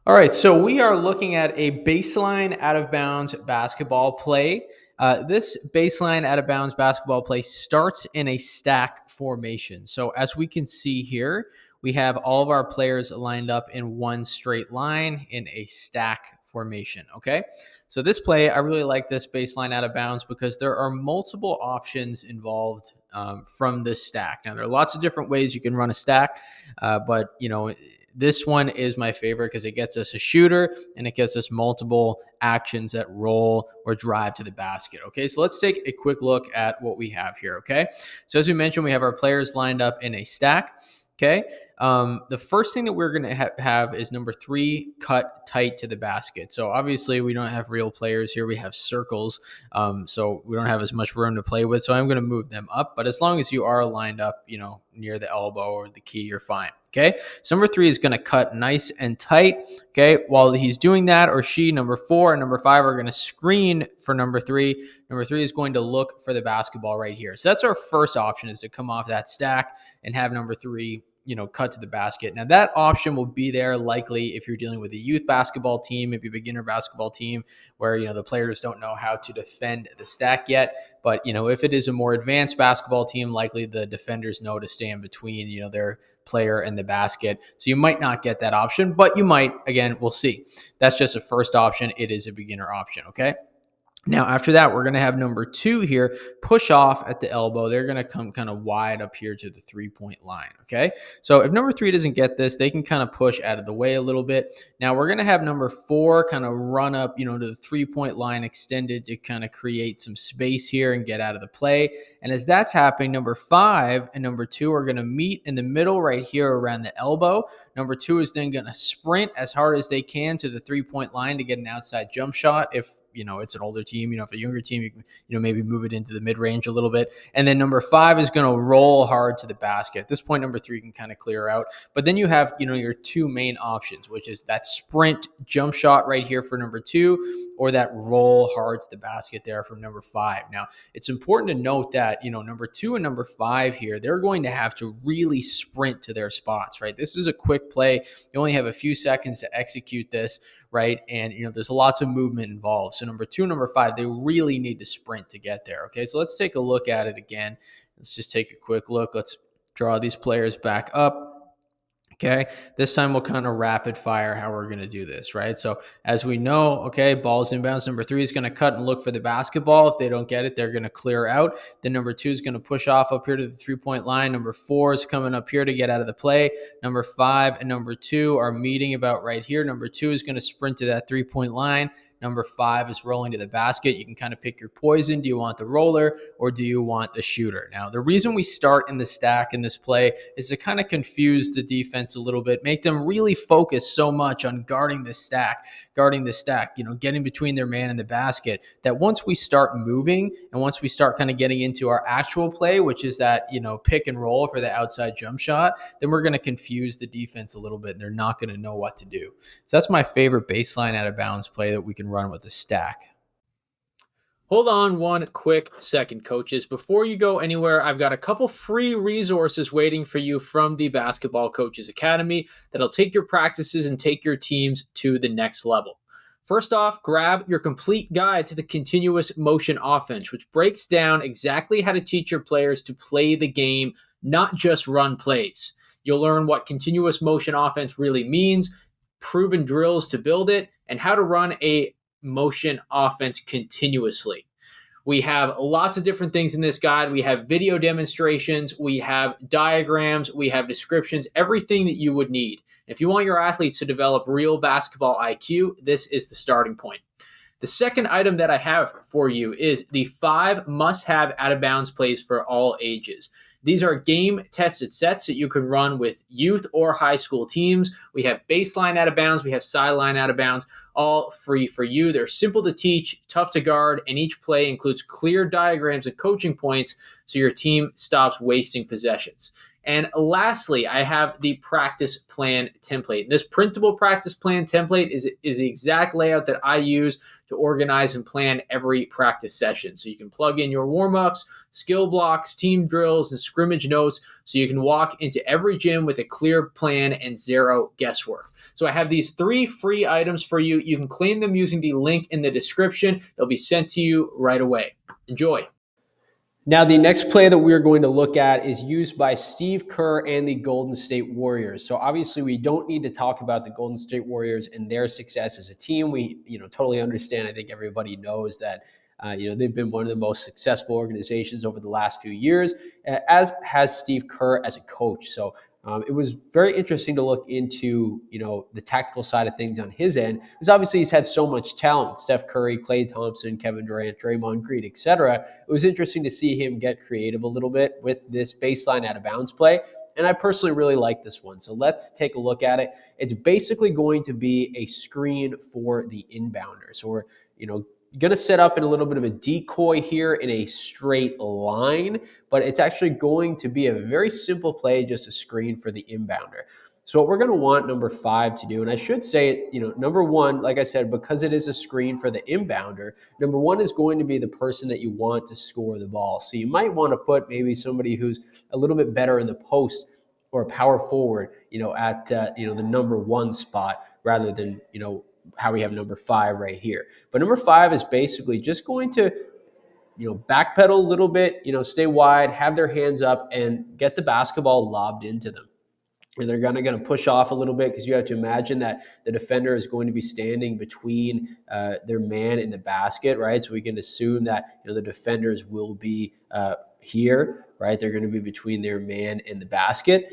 All right, so we are looking at a baseline out of bounds basketball play. This baseline out of bounds basketball play starts in a stack formation. So, as we can see here, we have all of our players lined up in one straight line in a stack formation. Okay, so this play, I really like this baseline out of bounds because there are multiple options involved from this stack. Now, there are lots of different ways you can run a stack, but this one is my favorite because it gets us a shooter and it gets us multiple actions that roll or drive to the basket. Okay, so let's take a quick look at what we have here. Okay, so as we mentioned, we have our players lined up in a stack. Okay, the first thing that we're going to have is number 3, cut tight to the basket. So obviously we don't have real players here. We have circles, so we don't have as much room to play with. So I'm going to move them up. But as long as you are lined up, near the elbow or the key, you're fine. Okay, so number 3 is going to cut nice and tight. Okay, while he's doing that, or she, number 4 and number 5 are going to screen for number 3. Number 3 is going to look for the basketball right here. So that's our first option, is to come off that stack and have number 3 cut to the basket. Now that option will be there likely if you're dealing with a youth basketball team, maybe a beginner basketball team where, the players don't know how to defend the stack yet. But, if it is a more advanced basketball team, likely the defenders know to stand between, their player and the basket. So you might not get that option, but you might. Again, we'll see. That's just a first option. It is a beginner option. Okay. Now, after that, we're going to have number 2 here push off at the elbow. They're going to come kind of wide up here to the 3-point line. Okay. So if number 3 doesn't get this, they can kind of push out of the way a little bit. Now we're going to have number 4 kind of run up, to the 3-point line extended to kind of create some space here and get out of the play. And as that's happening, number 5 and number 2 are going to meet in the middle right here around the elbow. Number 2 is then going to sprint as hard as they can to the 3-point line to get an outside jump shot. If it's an older team, if a younger team, you can, maybe move it into the mid range a little bit. And then number 5 is going to roll hard to the basket. At this point, number 3 can kind of clear out. But then you have, your 2 main options, which is that sprint jump shot right here for number 2, or that roll hard to the basket there from number 5. Now, it's important to note that, number 2 and number 5 here, they're going to have to really sprint to their spots, right? This is a quick play. You only have a few seconds to execute this, right? And, there's lots of movement involved. So number 2, number 5, they really need to sprint to get there. Okay, so let's take a look at it again. Let's just take a quick look. Let's draw these players back up. Okay, this time we'll kind of rapid fire how we're going to do this, right? So as we know, okay, ball's inbounds. Number 3 is going to cut and look for the basketball. If they don't get it, they're going to clear out. Then number 2 is going to push off up here to the 3-point line. Number 4 is coming up here to get out of the play. Number 5 and number 2 are meeting about right here. Number 2 is going to sprint to that 3-point line. Number 5 is rolling to the basket. You can kind of pick your poison. Do you want the roller or do you want the shooter? Now, the reason we start in the stack in this play is to kind of confuse the defense a little bit, make them really focus so much on guarding the stack, getting between their man and the basket, that once we start moving and once we start kind of getting into our actual play, which is that, pick and roll for the outside jump shot, then we're going to confuse the defense a little bit and they're not going to know what to do. So that's my favorite baseline out of bounds play that we can run with a stack. Hold on one quick second, coaches. Before you go anywhere, I've got a couple free resources waiting for you from the Basketball Coaches Academy that'll take your practices and take your teams to the next level. First off, grab your complete guide to the continuous motion offense, which breaks down exactly how to teach your players to play the game, not just run plays. You'll learn what continuous motion offense really means, proven drills to build it, and how to run a motion offense continuously. We have lots of different things in this guide. We have video demonstrations, we have diagrams, we have descriptions, everything that you would need. If you want your athletes to develop real basketball IQ, this is the starting point. The second item that I have for you is the 5 must-have out-of-bounds plays for all ages. These are game-tested sets that you can run with youth or high school teams. We have baseline out of bounds. We have sideline out of bounds, all free for you. They're simple to teach, tough to guard, and each play includes clear diagrams and coaching points so your team stops wasting possessions. And lastly, I have the practice plan template. This printable practice plan template is the exact layout that I use to organize and plan every practice session. So you can plug in your warm-ups, skill blocks, team drills, and scrimmage notes so you can walk into every gym with a clear plan and zero guesswork. So So I have these 3 free items for you. You can claim them using the link in the description. They'll be sent to you right away. Enjoy. Now, the next play that we're going to look at is used by Steve Kerr and the Golden State Warriors. So obviously, we don't need to talk about the Golden State Warriors and their success as a team. We, totally understand. I think everybody knows that, they've been one of the most successful organizations over the last few years, as has Steve Kerr as a coach. So it was very interesting to look into, the tactical side of things on his end, because obviously he's had so much talent: Steph Curry, Klay Thompson, Kevin Durant, Draymond Green, etc. It was interesting to see him get creative a little bit with this baseline out of bounds play. And I personally really like this one. So let's take a look at it. It's basically going to be a screen for the inbounder. So we're, going to set up in a little bit of a decoy here in a straight line, but it's actually going to be a very simple play, just a screen for the inbounder. So what we're going to want number 5 to do, and I should say, number 1, like I said, because it is a screen for the inbounder, number 1 is going to be the person that you want to score the ball. So you might want to put maybe somebody who's a little bit better in the post or power forward, at the number 1 spot, rather than, how we have number 5 right here. But number 5 is basically just going to, backpedal a little bit, stay wide, have their hands up, and get the basketball lobbed into them. And they're going to push off a little bit, because you have to imagine that the defender is going to be standing between their man and the basket, right? So we can assume that the defenders will be here, right? They're going to be between their man and the basket.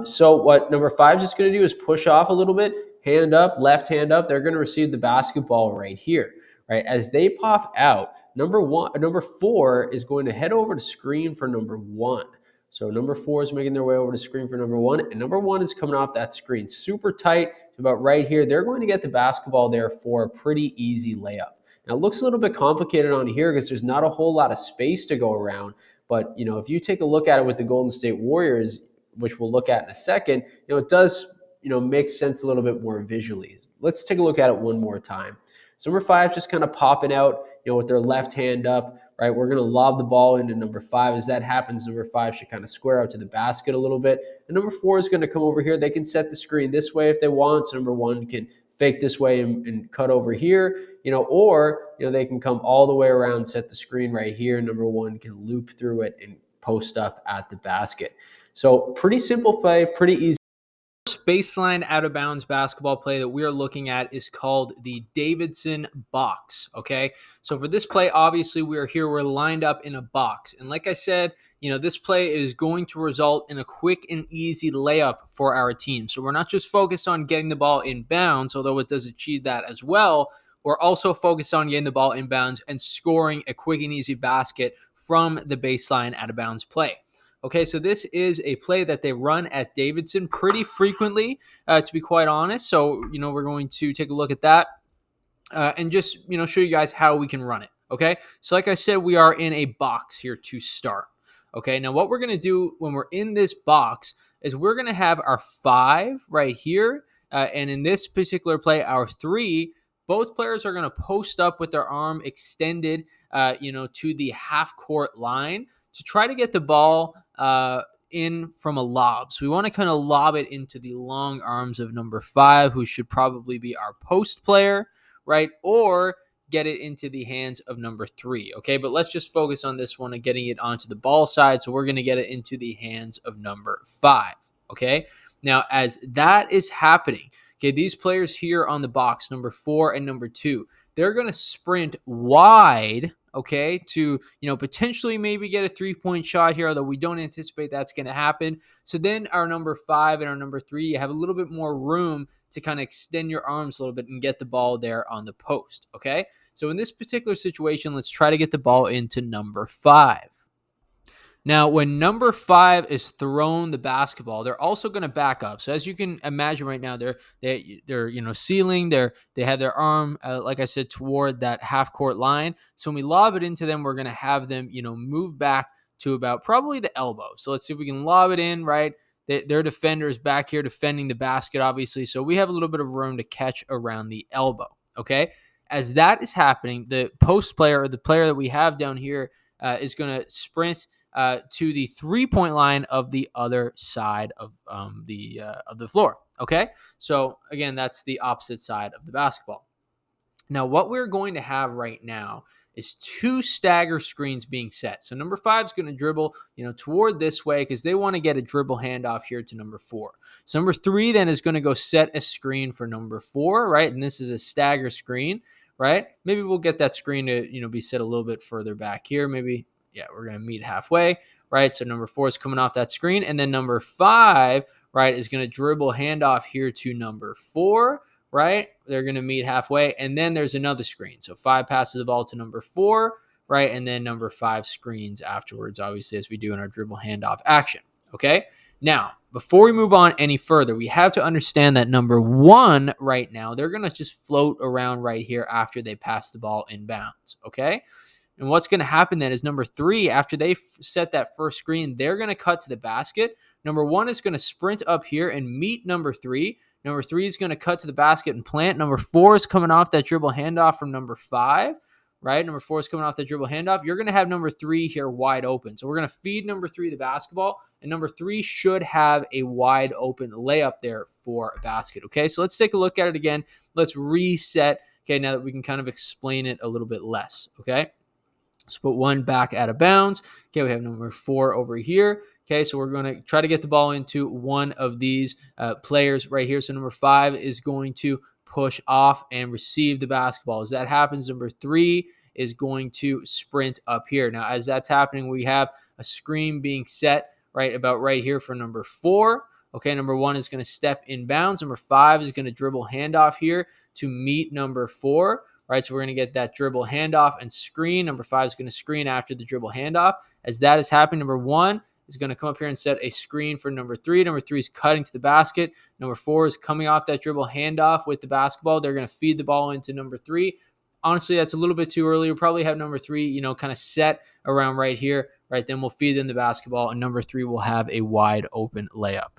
So what number 5 is just going to do is push off a little bit, hand up, left hand up. They're going to receive the basketball right here, right? As they pop out, number 4 is going to head over to screen for number 1. So number 4 is making their way over to screen for number 1, and number 1 is coming off that screen super tight, about right here. They're going to get the basketball there for a pretty easy layup. Now, it looks a little bit complicated on here because there's not a whole lot of space to go around, but if you take a look at it with the Golden State Warriors, which we'll look at in a second, it does make sense a little bit more visually. Let's take a look at it one more time. So number 5 just kind of popping out, with their left hand up, right? We're going to lob the ball into number 5. As that happens, number 5 should kind of square out to the basket a little bit. And number 4 is going to come over here. They can set the screen this way if they want. So number 1 can fake this way and cut over here, or they can come all the way around, set the screen right here. Number 1 can loop through it and post up at the basket. So pretty simple play, pretty easy. Baseline out of bounds basketball play that we are looking at is called the Davidson box. Okay. So for this play, obviously we're lined up in a box. And like I said, this play is going to result in a quick and easy layup for our team. So we're not just focused on getting the ball in bounds, although it does achieve that as well. We're also focused on getting the ball in bounds and scoring a quick and easy basket from the baseline out of bounds play. Okay, so this is a play that they run at Davidson pretty frequently, to be quite honest. So, we're going to take a look at that and just, show you guys how we can run it. Okay, so like I said, we are in a box here to start. Okay, now what we're going to do when we're in this box is we're going to have our 5 right here. And in this particular play, our 3, both players are going to post up with their arm extended, to the half court line to try to get the ball in from a lob. So we want to kind of lob it into the long arms of number 5, who should probably be our post player, right? Or get it into the hands of number 3. Okay, but let's just focus on this one and getting it onto the ball side. So we're going to get it into the hands of number 5. Okay, now as that is happening, okay, these players here on the box, number 4 and number 2, they're going to sprint wide, okay, to, potentially maybe get a 3-point shot here, although we don't anticipate that's going to happen. So then our number 5 and our number 3, you have a little bit more room to kind of extend your arms a little bit and get the ball there on the post, okay? So in this particular situation, let's try to get the ball into number 5. Now, when number 5 is thrown the basketball, they're also going to back up. So as you can imagine right now, they're sealing, they have their arm, like I said, toward that half court line. So when we lob it into them, we're going to have them, move back to about probably the elbow. So let's see if we can lob it in, right? Their defender is back here defending the basket, obviously. So we have a little bit of room to catch around the elbow, okay? As that is happening, the post player, or the player that we have down here, is going to sprint to the 3-point line of the other side of the floor. Okay, so again, that's the opposite side of the basketball. Now, what we're going to have right now is 2 stagger screens being set. So number 5 is going to dribble, toward this way because they want to get a dribble handoff here to number 4. So number 3 then is going to go set a screen for number 4, right? And this is a stagger screen, right? Maybe we'll get that screen to, be set a little bit further back here. Maybe, we're going to meet halfway, right? So number 4 is coming off that screen. And then number 5, right, is going to dribble handoff here to number 4, right? They're going to meet halfway. And then there's another screen. So 5 passes the ball to number 4, right? And then number 5 screens afterwards, obviously, as we do in our dribble handoff action. Okay. Now, before we move on any further, we have to understand that number 1 right now, they're going to just float around right here after they pass the ball in bounds. Okay. And what's going to happen then is number 3, after they set that first screen, they're going to cut to the basket. Number 1 is going to sprint up here and meet number 3. Number 3 is going to cut to the basket and plant. Number 4 is coming off that dribble handoff from number 5, right? Number 4 is coming off that dribble handoff. You're going to have number 3 here wide open. So we're going to feed number 3 the basketball, and number 3 should have a wide open layup there for a basket, okay? So let's take a look at it again. Let's reset, okay, now that we can kind of explain it a little bit less, okay? Let's put 1 back out of bounds. Okay, we have number 4 over here. Okay, so we're going to try to get the ball into one of these players right here. So number 5 is going to push off and receive the basketball. As that happens, number 3 is going to sprint up here. Now, as that's happening, we have a screen being set right about right here for number 4. Okay, number 1 is going to step in bounds. Number 5 is going to dribble handoff here to meet number 4. Right, so we're going to get that dribble handoff and screen. Number 5 is going to screen after the dribble handoff. As that is happening, number 1 is going to come up here and set a screen for number 3. Number 3 is cutting to the basket. Number 4 is coming off that dribble handoff with the basketball. They're going to feed the ball into number 3. Honestly, that's a little bit too early. We'll probably have number 3, kind of set around right here. Right, then we'll feed them the basketball, and number 3 will have a wide open layup.